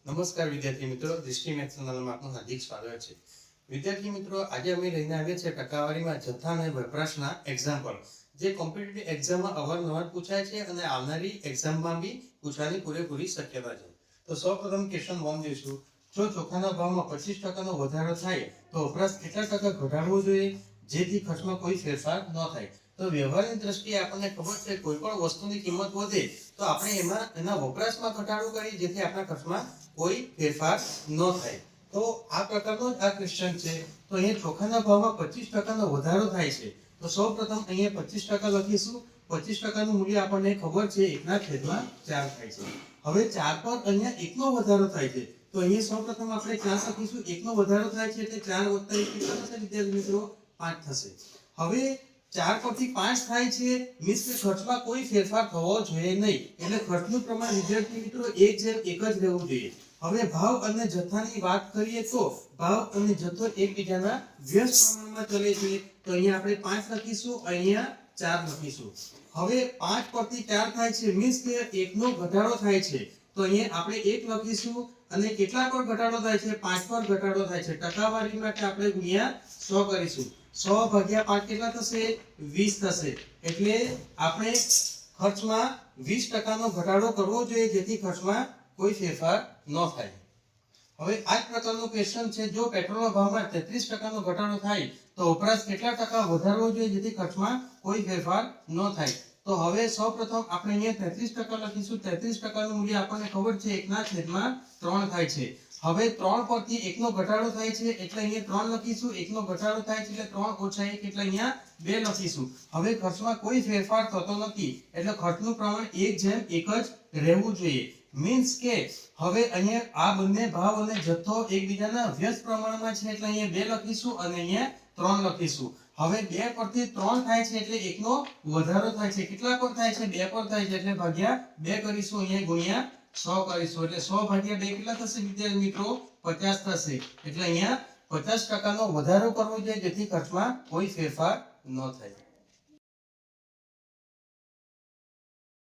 નમસ્કાર વિદ્યાર્થી મિત્રો, દૃષ્ટિ મેથ્સ ચેનલમાં આપનું હાર્દિક સ્વાગત છે. વિદ્યાર્થી મિત્રો, આજે અમે લઈને આવ્યા છે ટકાવારીમાં જથ્થા અને વપરાશના એક્ઝામ્પલ, જે કોમ્પિટિટિવ એક્ઝામમાં અવારનવાર પૂછાય છે અને આવનારી એક્ઝામમાં બી પૂછવાની પૂરેપૂરી શક્યતા છે. તો સૌપ્રથમ ક્વેશ્ચન 1 જોઈશું. જો ચોખાના ભાવમાં 25% નો વધારો થાય તો વપરાશ કેટલા ટકા ઘટાડવો જોઈએ જેથી ખર્ચમાં કોઈ ફેરફાર ન થાય? તો વ્યવહારની દ્રષ્ટિએ આપણને ખબર છે કોઈ પણ વસ્તુની કિંમત વધે તો આપણે એના વપરાશમાં ઘટાડો કરીએ જેથી આપણા ખર્ચમાં કોઈ ફેરફાર ન થાય. તો આ પ્રકારનો જ આ ક્વેશ્ચન છે. તો અહીંયા ચોખાના ભાવમાં 25% નો વધારો થાય છે. તો સૌપ્રથમ અહીંયા 25% લખીશું. 25% નું મૂલ્ય આપણને ખબર છે 1/4 થાય છે. હવે 4 પર અહીંયા 1 નો વધારો થાય છે. તો અહીંયા સૌપ્રથમ આપણે 4 લખીશું. 1 નો વધારો થાય છે એટલે 4 + 1 કેટલા થશે વિદ્યાર્થી મિત્રો? 5 થશે. હવે 4 પરથી 5 થાય છે મીન્સ કે ખર્ચમાં કોઈ ફેરફાર થવો જોઈએ નહીં. એટલે ખર્ચનું પ્રમાણ વિદ્યાર્થી મિત્રો 1:1 જ રહેવું જોઈએ. હવે ભાવ અને જથ્થાની વાત કરીએ તો ભાવ અને જથ્થો એકબીજાના વ્યસ્ત પ્રમાણમાં ચલે છે. તો અહીંયા આપણે 5 લખીશું, અહીંયા 4 લખીશું. હવે 5 પરથી 4 થાય છે મીન્સ કે 1 નો ઘટાડો થાય છે. તો અહીંયા આપણે 1 લખીશું અને કેટલા પર ઘટાડો થાય છે? 5 પર ઘટાડો થાય છે. ટકાવારી માટે આપણે ગુણ્યા 100 કરીશું. 100 ભાગ્યા 5 કેટલા થશે? 20 થશે. એટલે આપણે ખર્ચમાં 20% નો ઘટાડો કરવો જોઈએ જેથી ખર્ચમાં કોઈ ફેરફાર ન થાય. હવે આ જ પ્રકારનો ક્વેશ્ચન છે. જો પેટ્રોલના ભાવમાં 33% નો ઘટાડો થાય તો વપરાશ કેટલા ટકા વધારવો જોઈએ જેથી ખર્ચમાં કોઈ ફેરફાર ન થાય? તો હવે સૌપ્રથમ આપણે અહીંયા 33% લખીશું. 33% નું મૂલ્ય આપણને ખબર છે 1/3 થાય છે. હવે 3 પરથી 1 નો ઘટાડો થાય છે એટલે અહીંયા 3 લખીશું. 1 નો ઘટાડો થાય છે એટલે 3 - 1 એટલે અહીંયા 2 લખીશું. હવે ખર્ચમાં કોઈ ફેરફાર થતો નથી એટલે ખર્ચનું પ્રમાણ 1:1 જ રહેવું જોઈએ. મીન્સ કે હવે અહીંયા આ બંને ભાવ અને જથ્થો એકબીજાના વ્યસ્ત પ્રમાણમાં છે એટલે અહીંયા 2 લખીશું અને અહીંયા 3 લખીશું. હવે 2 પરથી 3 થાય છે એટલે 1 નો વધારો થાય છે. કેટલા પર થાય છે? 2 પર થાય છે એટલે ભાગ્યા 2 કરીશું. અહીંયા ગુણ્યા 100 કરીશું. એટલે 100 ભાગ્યા 2 કેટલા થશે વિદ્યાર્થી મિત્રો? 50 થશે. એટલે અહીંયા 50% નો વધારો કરવો જોઈએ જેથી ખર્ચમાં કોઈ ફેરફાર ન થાય.